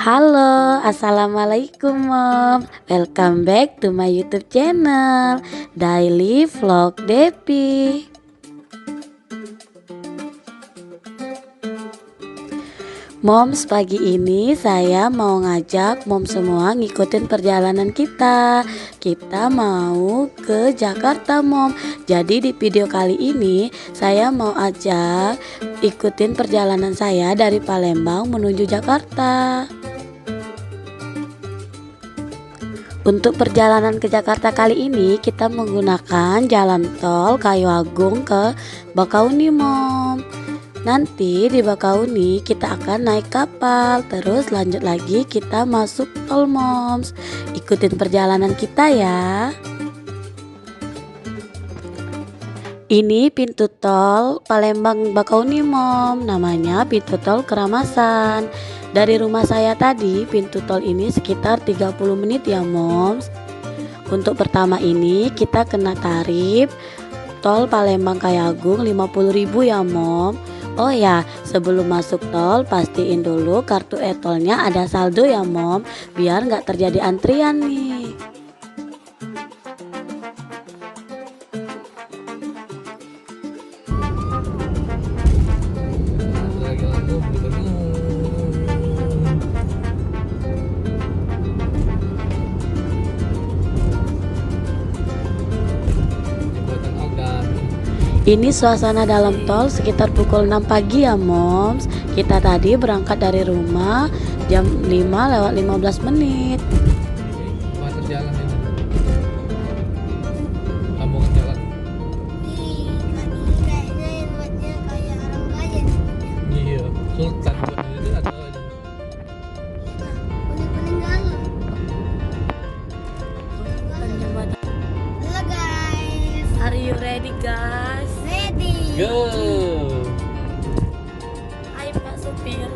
Halo, assalamualaikum mom. Welcome back to my YouTube channel Daily Vlog Depi. Moms, pagi ini saya mau ngajak mom semua ngikutin perjalanan kita. Kita mau ke Jakarta mom. Jadi di video kali ini saya mau ajak ikutin perjalanan saya dari Palembang menuju Jakarta. Untuk perjalanan ke Jakarta kali ini kita menggunakan jalan tol Kayu Agung ke Bakauni mom. Nanti di Bakauni kita akan naik kapal, terus lanjut lagi kita masuk tol moms. Ikutin perjalanan kita ya. Ini pintu tol Palembang Bakauni mom, namanya pintu tol Keramasan. Dari rumah saya tadi pintu tol ini sekitar 30 menit ya moms. Untuk pertama ini kita kena tarif tol Palembang Kayagung 50.000 ya mom. Oh ya, sebelum masuk tol pastiin dulu kartu e-tolnya ada saldo ya mom, biar nggak terjadi antrian nih. Ini suasana dalam tol sekitar pukul 6 pagi ya moms. Kita tadi berangkat dari rumah jam 5:15. Sultan itu atau Halo guys, are you ready guys? Ready. Go. Hai Pak Supir.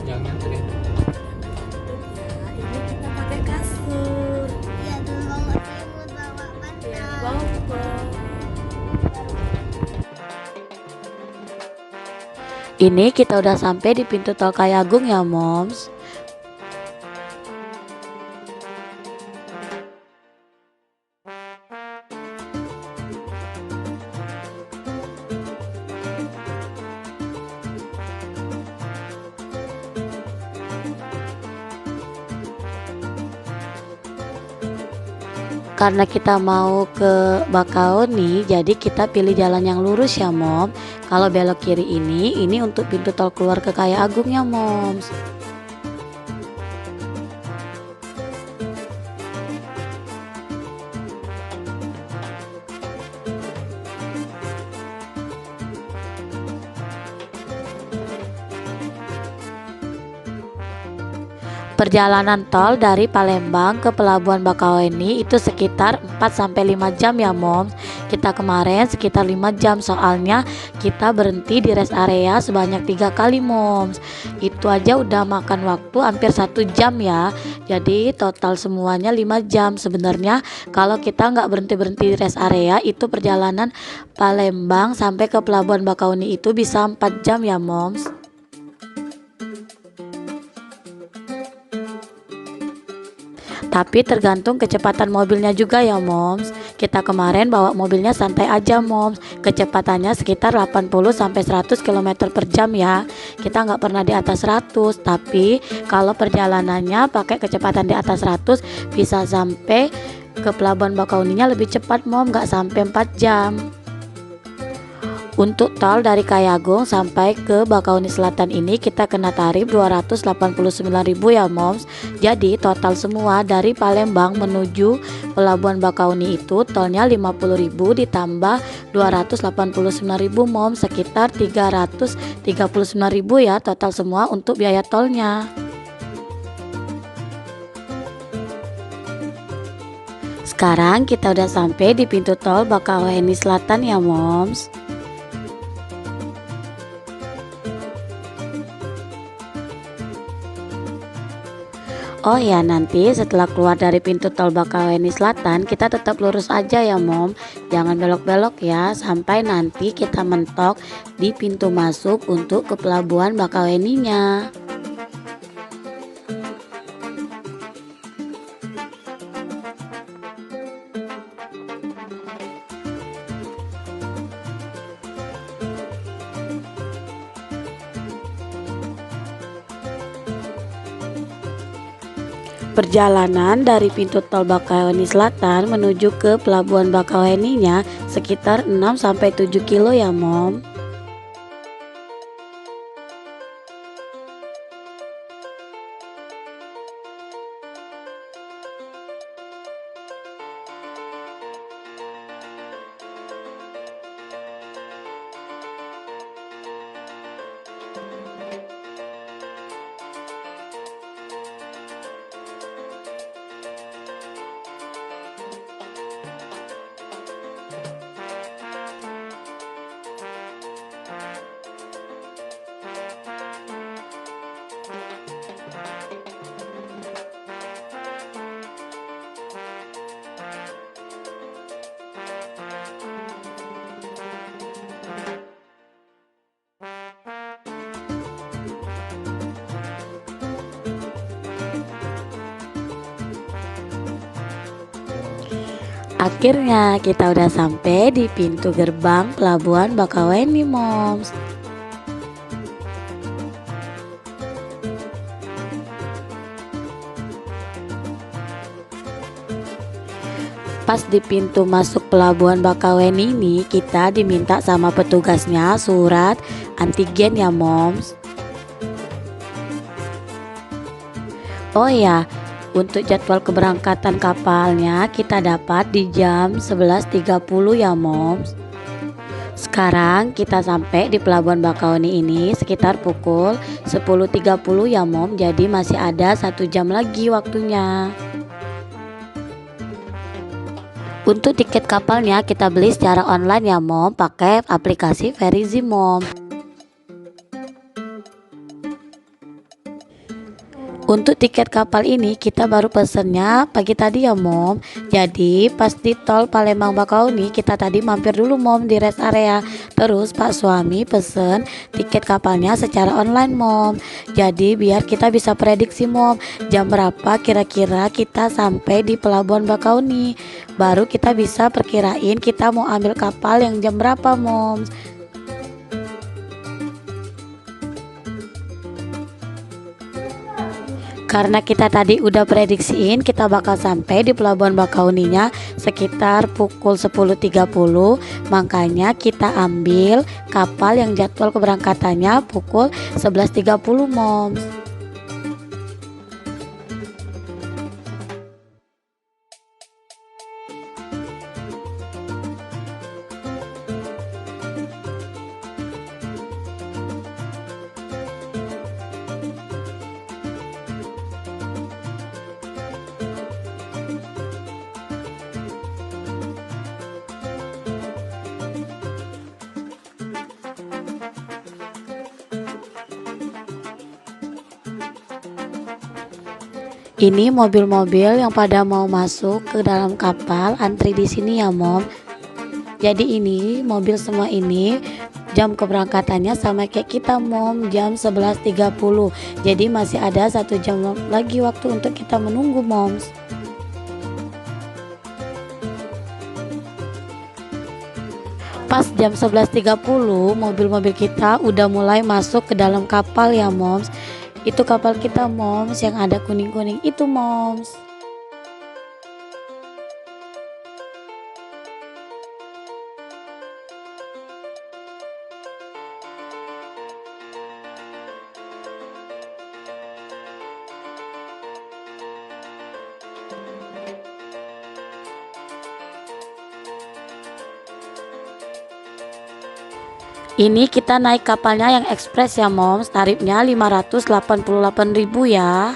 Jangan teriak. Ini kita pakai kasur. Iya dulu banget saya mau bawa bantal. Ini kita udah sampai di pintu tol Kayagung ya moms. Karena kita mau ke Bakauni, jadi kita pilih jalan yang lurus ya mom. Kalau belok kiri ini untuk pintu tol keluar ke Kaya Agung ya moms. Perjalanan tol dari Palembang ke Pelabuhan Bakauni itu sekitar 4-5 jam ya moms. Kita kemarin sekitar 5 jam soalnya kita berhenti di rest area sebanyak 3 kali moms. Itu aja udah makan waktu hampir 1 jam ya. Jadi total semuanya 5 jam. Sebenarnya kalau kita nggak berhenti-berhenti di rest area itu perjalanan Palembang sampai ke Pelabuhan Bakauni itu bisa 4 jam ya moms. Tapi tergantung kecepatan mobilnya juga ya moms. Kita kemarin bawa mobilnya santai aja moms. Kecepatannya sekitar 80-100 km per jam ya. Kita nggak pernah di atas 100. Tapi kalau perjalanannya pakai kecepatan di atas 100 bisa sampai ke Pelabuhan Bakauninya lebih cepat mom, nggak sampai 4 jam. Untuk tol dari Kayagung sampai ke Bakauni Selatan ini kita kena tarif 289.000 ya moms. Jadi total semua dari Palembang menuju Pelabuhan Bakauni itu tolnya 50.000 ditambah 289.000 moms, sekitar 339.000 ya total semua untuk biaya tolnya. Sekarang kita udah sampai di pintu tol Bakauni Selatan ya moms. Oh ya, nanti setelah keluar dari pintu tol Bakauheni Selatan, kita tetap lurus aja ya Mom. Jangan belok-belok ya, sampai nanti kita mentok di pintu masuk untuk ke pelabuhan Bakauheninya. Perjalanan dari pintu tol Bakauheni Selatan menuju ke pelabuhan Bakauheninya sekitar 6-7 kilo ya Mom. Akhirnya kita udah sampai di pintu gerbang pelabuhan Bakauheni Moms. Pas di pintu masuk pelabuhan Bakauheni ini, kita diminta sama petugasnya surat antigen ya Moms. Oh ya, untuk jadwal keberangkatan kapalnya kita dapat di jam 11.30 ya Moms. Sekarang kita sampai di pelabuhan Bakauheni ini sekitar pukul 10.30 ya Mom. Jadi masih ada 1 jam lagi waktunya. Untuk tiket kapalnya kita beli secara online ya Mom, pakai aplikasi Verizim Mom. Untuk tiket kapal ini kita baru pesennya pagi tadi ya Mom. Jadi pas di tol Palembang Bakauheni kita tadi mampir dulu Mom di rest area. Terus Pak suami pesen tiket kapalnya secara online Mom. Jadi biar kita bisa prediksi Mom jam berapa kira-kira kita sampai di pelabuhan Bakauheni. Baru kita bisa perkirain kita mau ambil kapal yang jam berapa Mom. Karena kita tadi udah prediksiin kita bakal sampai di pelabuhan Bakauheninya sekitar pukul 10.30, makanya kita ambil kapal yang jadwal keberangkatannya pukul 11.30 Moms. Ini mobil-mobil yang pada mau masuk ke dalam kapal antri di sini ya Mom. Jadi ini mobil semua ini jam keberangkatannya sama kayak kita Mom, jam 11.30. Jadi masih ada 1 jam lagi waktu untuk kita menunggu Moms. Pas jam 11.30 mobil-mobil kita udah mulai masuk ke dalam kapal ya Moms. Itu kapal kita Moms yang ada kuning-kuning itu Moms. Ini kita naik kapalnya yang ekspres ya Moms, tarifnya 588.000 ya.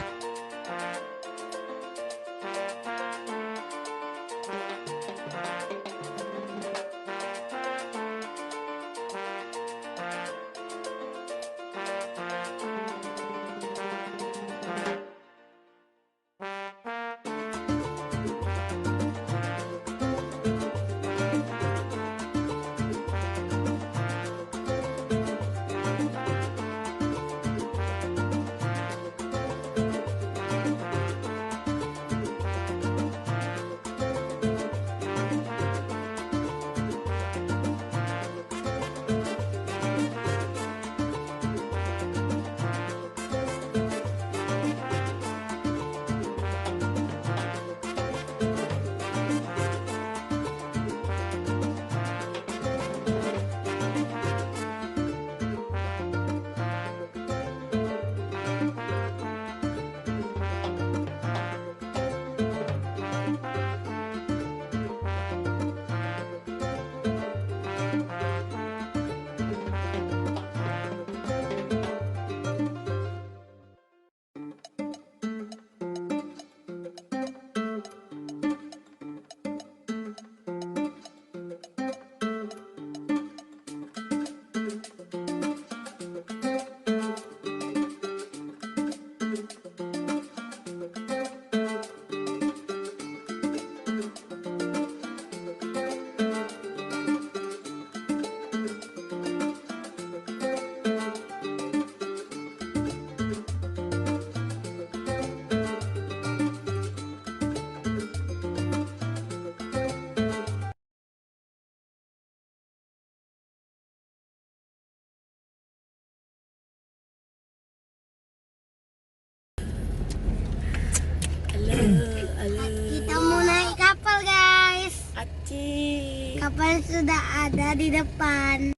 kapal sudah ada di depan.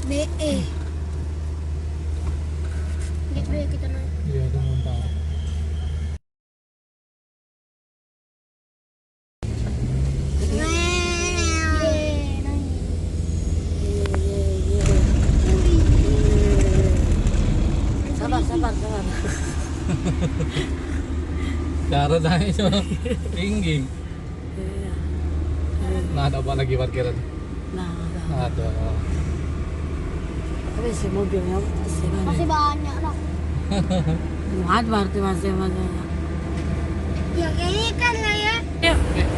BE. Gitu ya kita naik. Iya, itu muntah. Sabar. Cara naik cuma tinggi. Nah, ada apa lagi parkiran? Nah, Ada. tapi si mobilnya Masih banyak lah. muat berarti masih banyak. Ya kayaknya kan lah ya.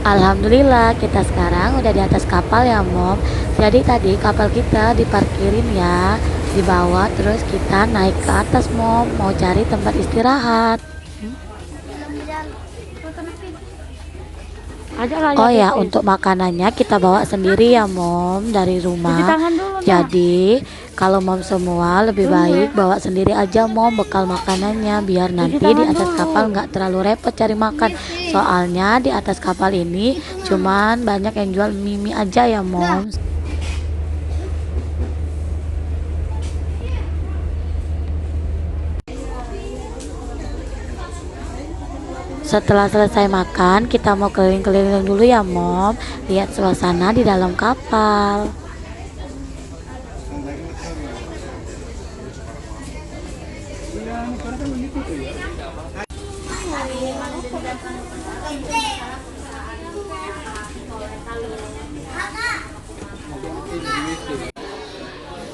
Alhamdulillah kita sekarang udah di atas kapal ya Mom. Jadi tadi kapal kita diparkirin ya di bawah, terus kita naik ke atas Mom, mau cari tempat istirahat. Oh ya, untuk makanannya kita bawa sendiri ya Mom dari rumah. Jadi kalau Mom semua lebih baik bawa sendiri aja Mom bekal makanannya, biar nanti di atas kapal nggak terlalu repot cari makan. Soalnya di atas kapal ini cuman banyak yang jual mie aja ya Mom. Setelah selesai makan, kita mau keliling-keliling dulu ya Mom, lihat suasana di dalam kapal.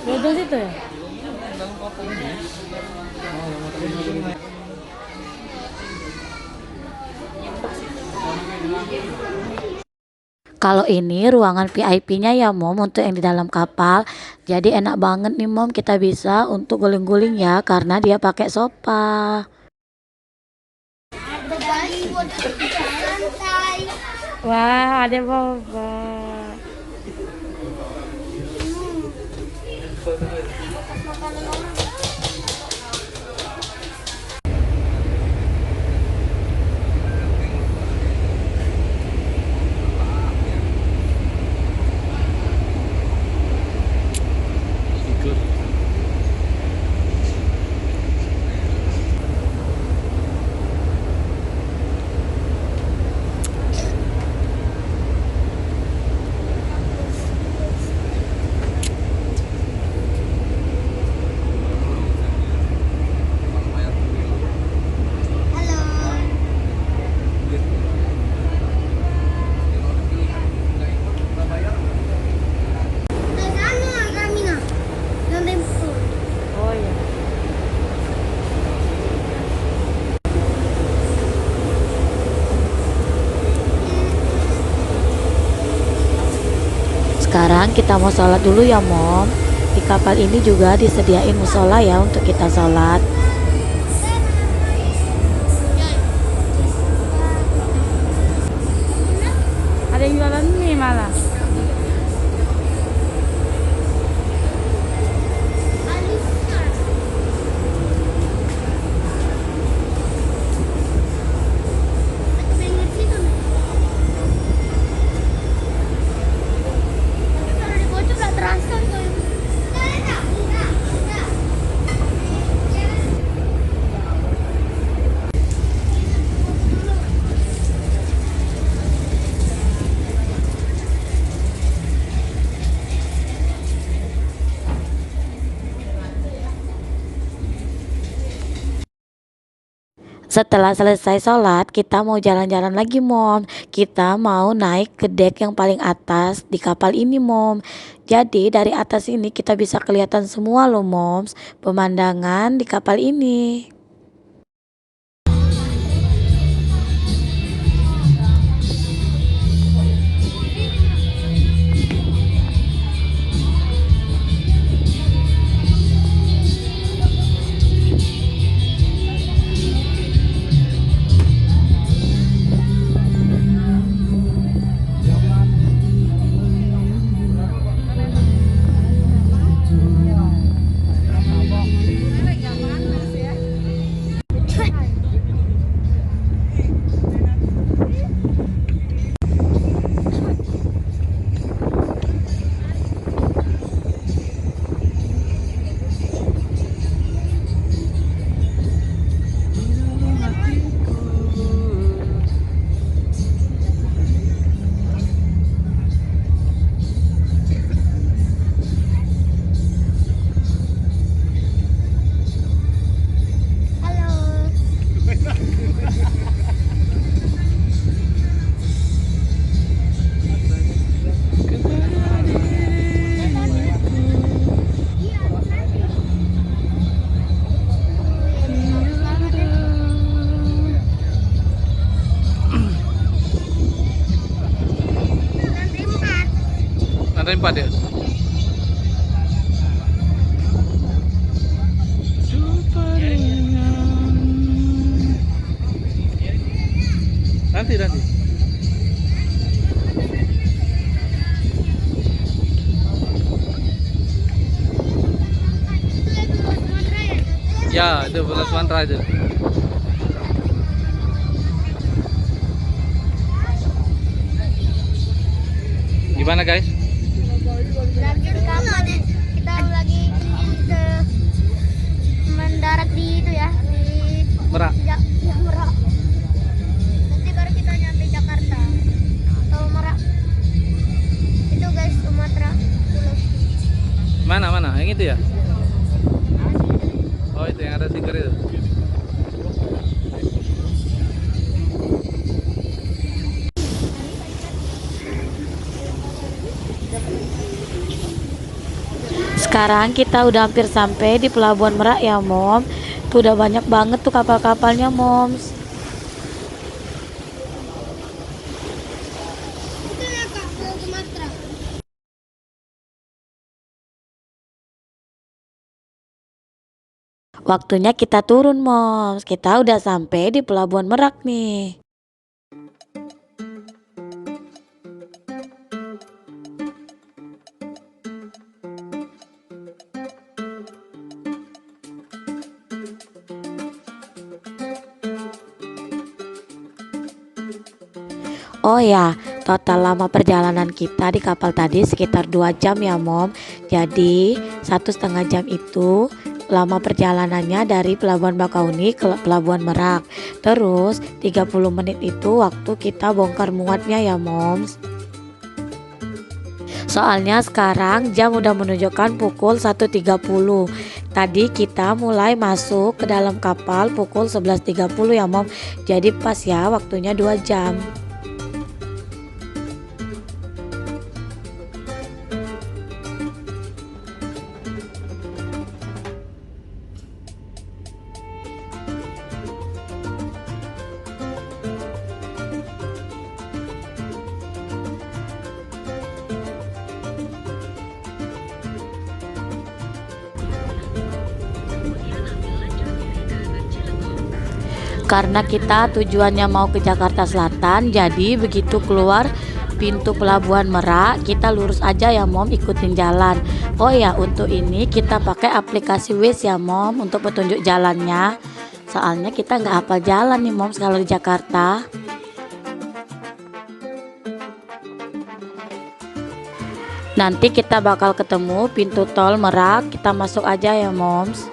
Duduk situ ya? Kalau ini ruangan VIP-nya ya Mom, untuk yang di dalam kapal. Jadi enak banget nih Mom, kita bisa untuk guling-guling ya karena dia pakai sofa. Ada bayi buat santai. Wah, ada boba. Makanan orang. Ikut. Halo. Sana kami nak. Yang tempur. Oh ya. Sekarang kita mau sholat dulu ya Mom. Di kapal ini juga disediain musola ya untuk kita sholat. Ada yang jualan mie malah. Alisa. Aku pengen situ nak. Kalau di bocor nggak terasa tuh. Setelah selesai sholat, kita mau jalan-jalan lagi Mom. Kita mau naik ke dek yang paling atas di kapal ini Mom. Jadi dari atas ini kita bisa kelihatan semua loh Moms, pemandangan di kapal ini. Lantai 4 ya? Nanti. Ya, itu Pulau Sumatera itu. Gimana guys? Lagi kapan kita lagi ingin ke mendarat di itu ya di Merak. Merak. Nanti baru kita nyampe Jakarta atau Merak. Itu guys Sumatera Pulau. Mana? Yang itu ya? Oh, itu yang ada stiker itu. Sekarang kita udah hampir sampai di Pelabuhan Merak ya Mom. Tuh udah banyak banget tuh kapal-kapalnya Moms. Itu ya Kak, Pulau Sumatera. Waktunya kita turun Moms. Kita udah sampai di Pelabuhan Merak nih. Oh ya, total lama perjalanan kita di kapal tadi sekitar 2 jam ya Mom. Jadi 1,5 jam itu lama perjalanannya dari Pelabuhan Bakauni ke Pelabuhan Merak. Terus 30 menit itu waktu kita bongkar muatnya ya Moms. Soalnya sekarang jam udah menunjukkan pukul 1.30. Tadi kita mulai masuk ke dalam kapal pukul 11.30 ya Mom. Jadi pas ya waktunya 2 jam. Karena kita tujuannya mau ke Jakarta Selatan, jadi begitu keluar pintu Pelabuhan Merak kita lurus aja ya Mom, ikutin jalan. Oh ya, untuk ini kita pakai aplikasi Waze ya Mom untuk petunjuk jalannya. Soalnya kita nggak hafal jalan nih Mom kalau di Jakarta. Nanti kita bakal ketemu pintu tol Merak, kita masuk aja ya Moms.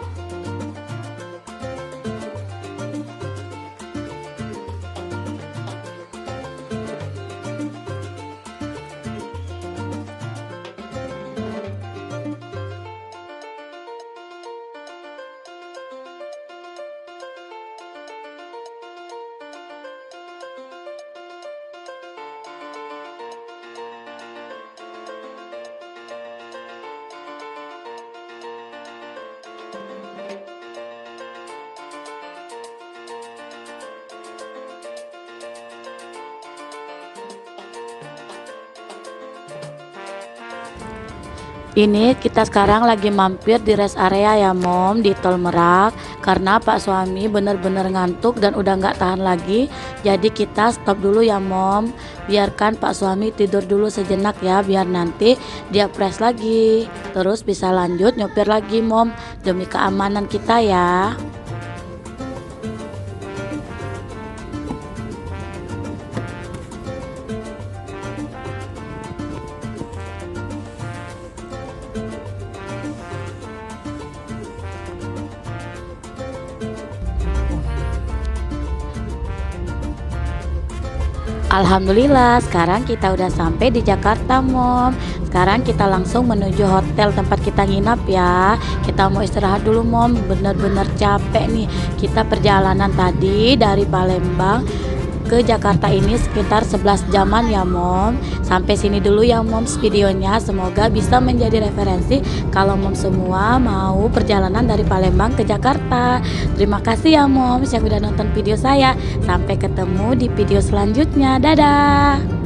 Ini kita sekarang lagi mampir di rest area ya Mom di Tol Merak, karena Pak suami bener-bener ngantuk dan udah nggak tahan lagi. Jadi kita stop dulu ya Mom, biarkan Pak suami tidur dulu sejenak ya, biar nanti dia fresh lagi, terus bisa lanjut nyopir lagi Mom, demi keamanan kita ya. Alhamdulillah sekarang kita udah sampai di Jakarta Mom. Sekarang kita langsung menuju hotel tempat kita nginap ya. Kita mau istirahat dulu Mom, bener-bener capek nih. Kita perjalanan tadi dari Palembang ke Jakarta ini sekitar 11 jaman ya Mom. Sampai sini dulu ya Moms videonya, semoga bisa menjadi referensi kalau Mom semua mau perjalanan dari Palembang ke Jakarta. Terima kasih ya Moms yang udah nonton video saya. Sampai ketemu di video selanjutnya, dadah.